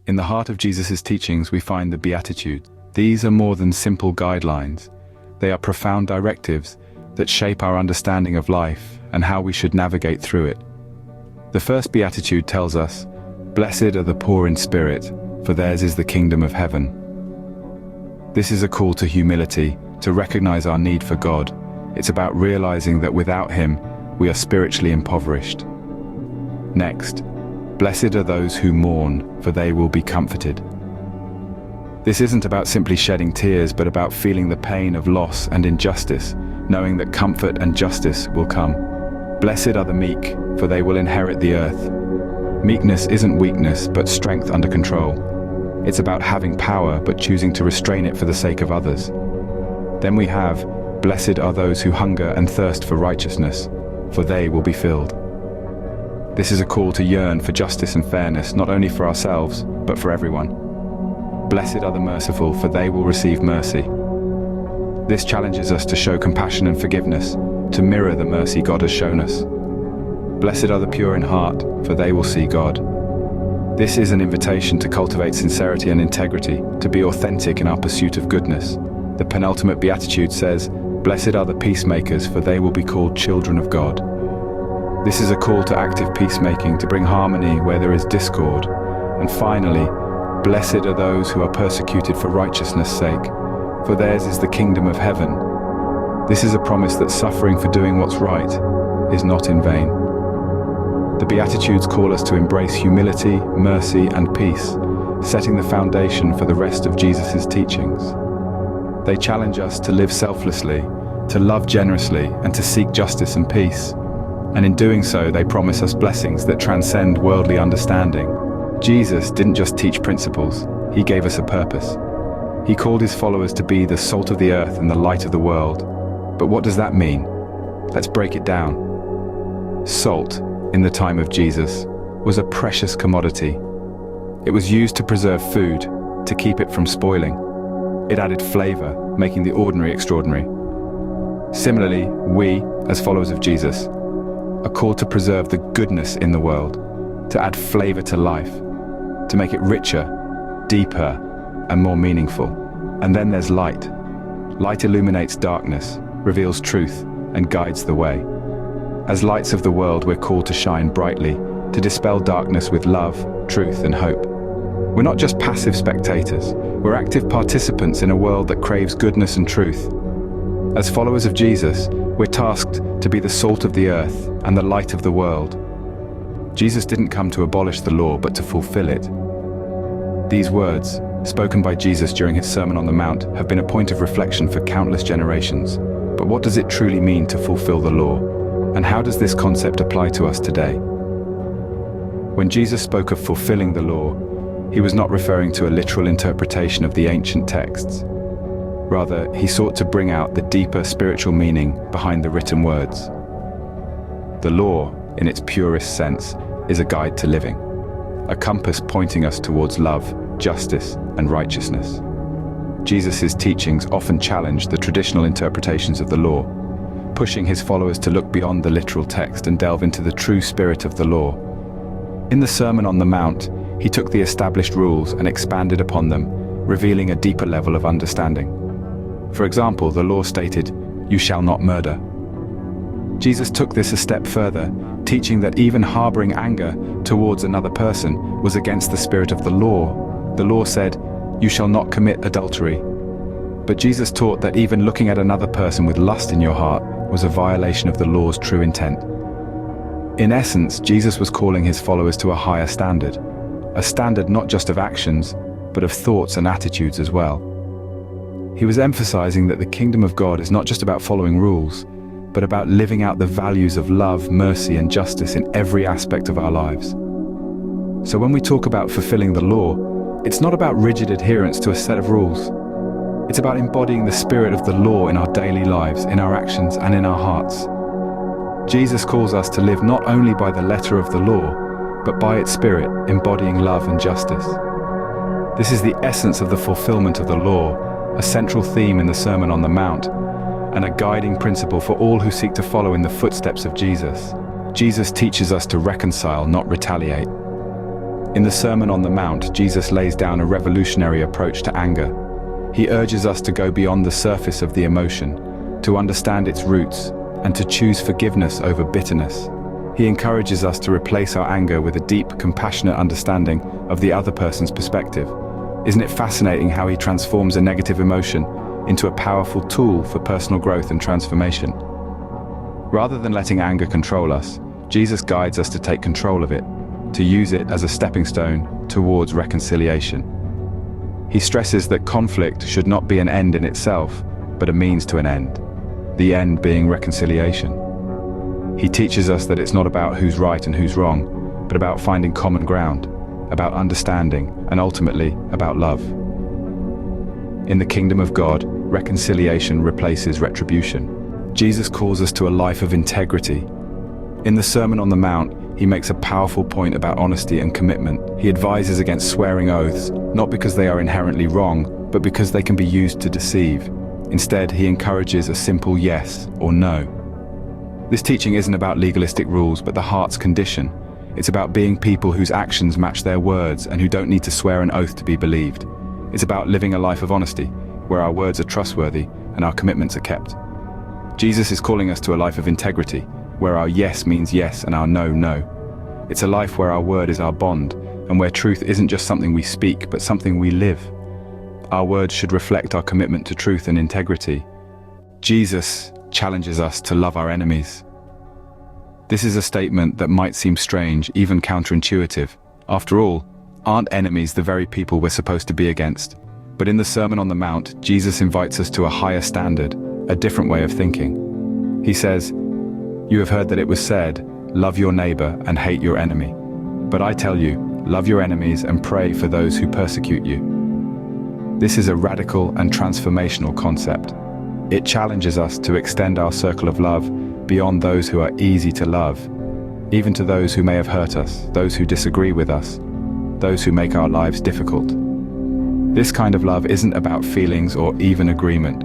In the heart of Jesus' teachings, we find the Beatitudes. These are more than simple guidelines. They are profound directives that shape our understanding of life and how we should navigate through it. The first Beatitude tells us, "Blessed are the poor in spirit, for theirs is the kingdom of heaven." This is a call to humility, to recognize our need for God. It's about realizing that without Him, we are spiritually impoverished. Next, blessed are those who mourn, for they will be comforted. This isn't about simply shedding tears, but about feeling the pain of loss and injustice, knowing that comfort and justice will come. Blessed are the meek, for they will inherit the earth. Meekness isn't weakness, but strength under control. It's about having power, but choosing to restrain it for the sake of others. Then we have, blessed are those who hunger and thirst for righteousness, for they will be filled. This is a call to yearn for justice and fairness, not only for ourselves, but for everyone. Blessed are the merciful, for they will receive mercy. This challenges us to show compassion and forgiveness, to mirror the mercy God has shown us. Blessed are the pure in heart, for they will see God. This is an invitation to cultivate sincerity and integrity, to be authentic in our pursuit of goodness. The penultimate Beatitude says, "Blessed are the peacemakers, for they will be called children of God." This is a call to active peacemaking, to bring harmony where there is discord. And finally, blessed are those who are persecuted for righteousness' sake, for theirs is the kingdom of heaven. This is a promise that suffering for doing what's right is not in vain. The Beatitudes call us to embrace humility, mercy, and peace, setting the foundation for the rest of Jesus' teachings. They challenge us to live selflessly, to love generously, and to seek justice and peace. And in doing so, they promise us blessings that transcend worldly understanding. Jesus didn't just teach principles, He gave us a purpose. He called His followers to be the salt of the earth and the light of the world. But what does that mean? Let's break it down. Salt, in the time of Jesus, was a precious commodity. It was used to preserve food, to keep it from spoiling. It added flavor, making the ordinary extraordinary. Similarly, we, as followers of Jesus, are called to preserve the goodness in the world, to add flavor to life, to make it richer, deeper, and more meaningful. And then there's light. Light illuminates darkness, reveals truth, and guides the way. As lights of the world, we're called to shine brightly, to dispel darkness with love, truth, and hope. We're not just passive spectators, we're active participants in a world that craves goodness and truth. As followers of Jesus, we're tasked to be the salt of the earth and the light of the world. Jesus didn't come to abolish the law, but to fulfill it. These words, spoken by Jesus during His Sermon on the Mount, have been a point of reflection for countless generations. But what does it truly mean to fulfill the law? And how does this concept apply to us today? When Jesus spoke of fulfilling the law, He was not referring to a literal interpretation of the ancient texts. Rather, He sought to bring out the deeper spiritual meaning behind the written words. The law, in its purest sense, is a guide to living, a compass pointing us towards love, justice, and righteousness. Jesus' teachings often challenge the traditional interpretations of the law, pushing His followers to look beyond the literal text and delve into the true spirit of the law. In the Sermon on the Mount, He took the established rules and expanded upon them, revealing a deeper level of understanding. For example, the law stated, "You shall not murder." Jesus took this a step further, teaching that even harboring anger towards another person was against the spirit of the law. The law said, "You shall not commit adultery." But Jesus taught that even looking at another person with lust in your heart was a violation of the law's true intent. In essence, Jesus was calling His followers to a higher standard, a standard not just of actions, but of thoughts and attitudes as well. He was emphasizing that the kingdom of God is not just about following rules, but about living out the values of love, mercy, and justice in every aspect of our lives. So when we talk about fulfilling the law, it's not about rigid adherence to a set of rules. It's about embodying the spirit of the law in our daily lives, in our actions, and in our hearts. Jesus calls us to live not only by the letter of the law, but by its spirit, embodying love and justice. This is the essence of the fulfillment of the law, a central theme in the Sermon on the Mount, and a guiding principle for all who seek to follow in the footsteps of Jesus. Jesus teaches us to reconcile, not retaliate. In the Sermon on the Mount, Jesus lays down a revolutionary approach to anger. He urges us to go beyond the surface of the emotion, to understand its roots, and to choose forgiveness over bitterness. He encourages us to replace our anger with a deep, compassionate understanding of the other person's perspective. Isn't it fascinating how he transforms a negative emotion into a powerful tool for personal growth and transformation? Rather than letting anger control us, Jesus guides us to take control of it, to use it as a stepping stone towards reconciliation. He stresses that conflict should not be an end in itself, but a means to an end, the end being reconciliation. He teaches us that it's not about who's right and who's wrong, but about finding common ground, about understanding, and ultimately, about love. In the kingdom of God, reconciliation replaces retribution. Jesus calls us to a life of integrity. In the Sermon on the Mount, he makes a powerful point about honesty and commitment. He advises against swearing oaths, not because they are inherently wrong, but because they can be used to deceive. Instead, he encourages a simple yes or no. This teaching isn't about legalistic rules, but the heart's condition. It's about being people whose actions match their words and who don't need to swear an oath to be believed. It's about living a life of honesty, where our words are trustworthy and our commitments are kept. Jesus is calling us to a life of integrity, where our yes means yes and our no, no. It's a life where our word is our bond, and where truth isn't just something we speak, but something we live. Our words should reflect our commitment to truth and integrity. Jesus challenges us to love our enemies. This is a statement that might seem strange, even counterintuitive. After all, aren't enemies the very people we're supposed to be against? But in the Sermon on the Mount, Jesus invites us to a higher standard, a different way of thinking. He says, "You have heard that it was said, 'Love your neighbor and hate your enemy.' But I tell you, love your enemies and pray for those who persecute you." This is a radical and transformational concept. It challenges us to extend our circle of love beyond those who are easy to love, even to those who may have hurt us, those who disagree with us, those who make our lives difficult. This kind of love isn't about feelings or even agreement.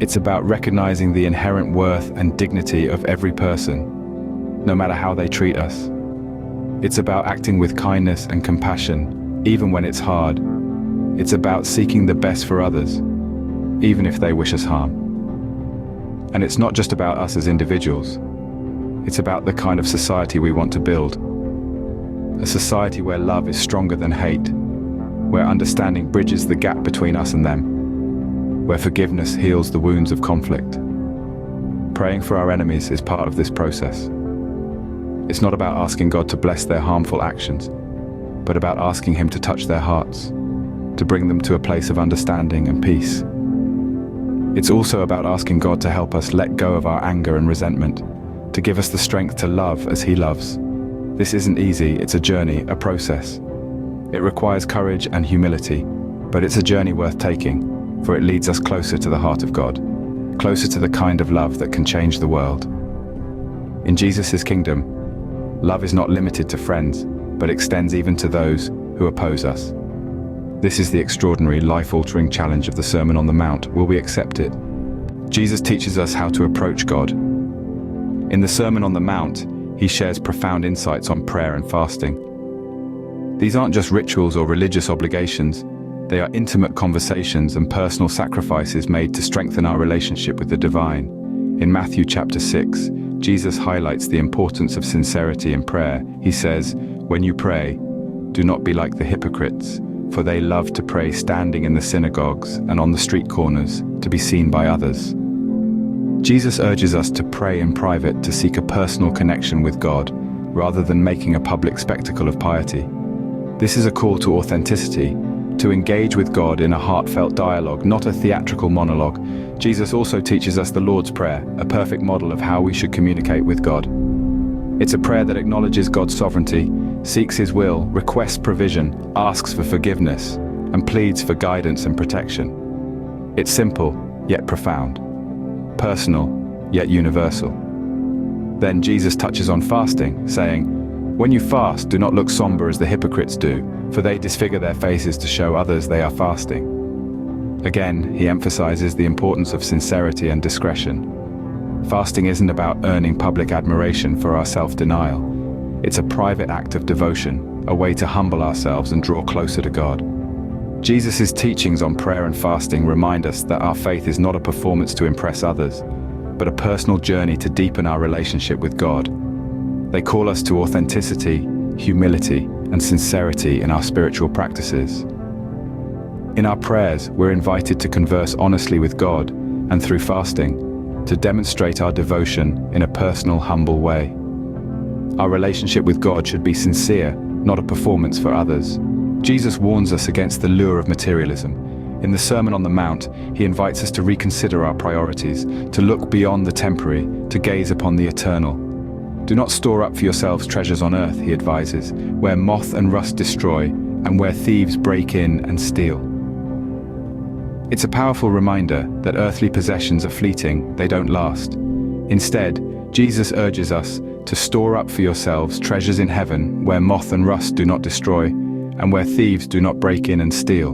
It's about recognizing the inherent worth and dignity of every person, no matter how they treat us. It's about acting with kindness and compassion, even when it's hard. It's about seeking the best for others, even if they wish us harm. And it's not just about us as individuals. It's about the kind of society we want to build. A society where love is stronger than hate, where understanding bridges the gap between us and them, where forgiveness heals the wounds of conflict. Praying for our enemies is part of this process. It's not about asking God to bless their harmful actions, but about asking Him to touch their hearts, to bring them to a place of understanding and peace. It's also about asking God to help us let go of our anger and resentment, to give us the strength to love as He loves. This isn't easy, it's a journey, a process. It requires courage and humility, but it's a journey worth taking, for it leads us closer to the heart of God, closer to the kind of love that can change the world. In Jesus' kingdom, love is not limited to friends, but extends even to those who oppose us. This is the extraordinary, life-altering challenge of the Sermon on the Mount. Will we accept it? Jesus teaches us how to approach God. In the Sermon on the Mount, he shares profound insights on prayer and fasting. These aren't just rituals or religious obligations. They are intimate conversations and personal sacrifices made to strengthen our relationship with the divine. In Matthew chapter 6, Jesus highlights the importance of sincerity in prayer. He says, "When you pray, do not be like the hypocrites, for they love to pray standing in the synagogues and on the street corners to be seen by others." Jesus urges us to pray in private to seek a personal connection with God, rather than making a public spectacle of piety. This is a call to authenticity, to engage with God in a heartfelt dialogue, not a theatrical monologue. Jesus also teaches us the Lord's Prayer, a perfect model of how we should communicate with God. It's a prayer that acknowledges God's sovereignty, seeks His will, requests provision, asks for forgiveness, and pleads for guidance and protection. It's simple, yet profound. Personal, yet universal. Then Jesus touches on fasting, saying, "When you fast, do not look somber as the hypocrites do, for they disfigure their faces to show others they are fasting." Again, he emphasizes the importance of sincerity and discretion. Fasting isn't about earning public admiration for our self-denial. It's a private act of devotion, a way to humble ourselves and draw closer to God. Jesus' teachings on prayer and fasting remind us that our faith is not a performance to impress others, but a personal journey to deepen our relationship with God. They call us to authenticity, humility, and sincerity in our spiritual practices. In our prayers, we're invited to converse honestly with God, and through fasting, to demonstrate our devotion in a personal, humble way. Our relationship with God should be sincere, not a performance for others. Jesus warns us against the lure of materialism. In the Sermon on the Mount, he invites us to reconsider our priorities, to look beyond the temporary, to gaze upon the eternal. Do not store up for yourselves treasures on earth, he advises, where moth and rust destroy, and where thieves break in and steal. It's a powerful reminder that earthly possessions are fleeting, they don't last. Instead, Jesus urges us to store up for yourselves treasures in heaven, where moth and rust do not destroy, and where thieves do not break in and steal.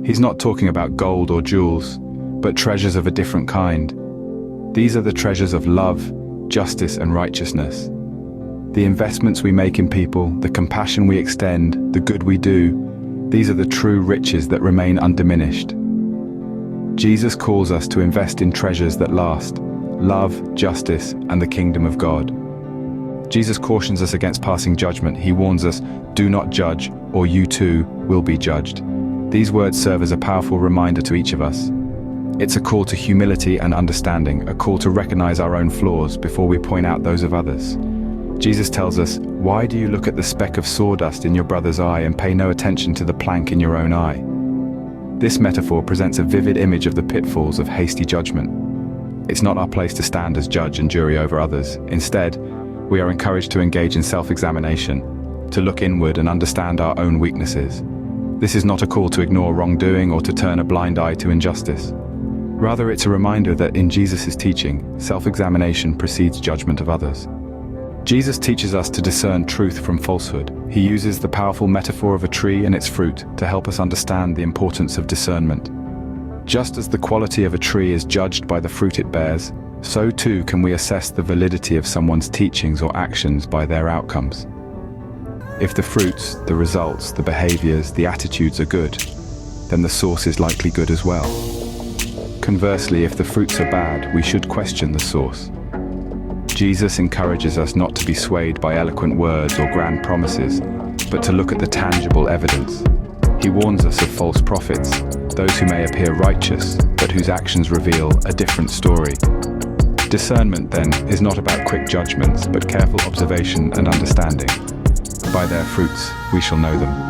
He's not talking about gold or jewels, but treasures of a different kind. These are the treasures of love, justice, and righteousness. The investments we make in people, the compassion we extend, the good we do, these are the true riches that remain undiminished. Jesus calls us to invest in treasures that last: love, justice, and the kingdom of God. Jesus cautions us against passing judgment. He warns us, do not judge, or you too will be judged. These words serve as a powerful reminder to each of us. It's a call to humility and understanding, a call to recognize our own flaws before we point out those of others. Jesus tells us, why do you look at the speck of sawdust in your brother's eye and pay no attention to the plank in your own eye? This metaphor presents a vivid image of the pitfalls of hasty judgment. It's not our place to stand as judge and jury over others. Instead, we are encouraged to engage in self-examination, to look inward and understand our own weaknesses. This is not a call to ignore wrongdoing or to turn a blind eye to injustice. Rather, it's a reminder that in Jesus' teaching, self-examination precedes judgment of others. Jesus teaches us to discern truth from falsehood. He uses the powerful metaphor of a tree and its fruit to help us understand the importance of discernment. Just as the quality of a tree is judged by the fruit it bears, so too can we assess the validity of someone's teachings or actions by their outcomes. If the fruits, the results, the behaviors, the attitudes are good, then the source is likely good as well. Conversely, if the fruits are bad, we should question the source. Jesus encourages us not to be swayed by eloquent words or grand promises, but to look at the tangible evidence. He warns us of false prophets, those who may appear righteous, but whose actions reveal a different story. Discernment, then, is not about quick judgments, but careful observation and understanding. By their fruits, we shall know them.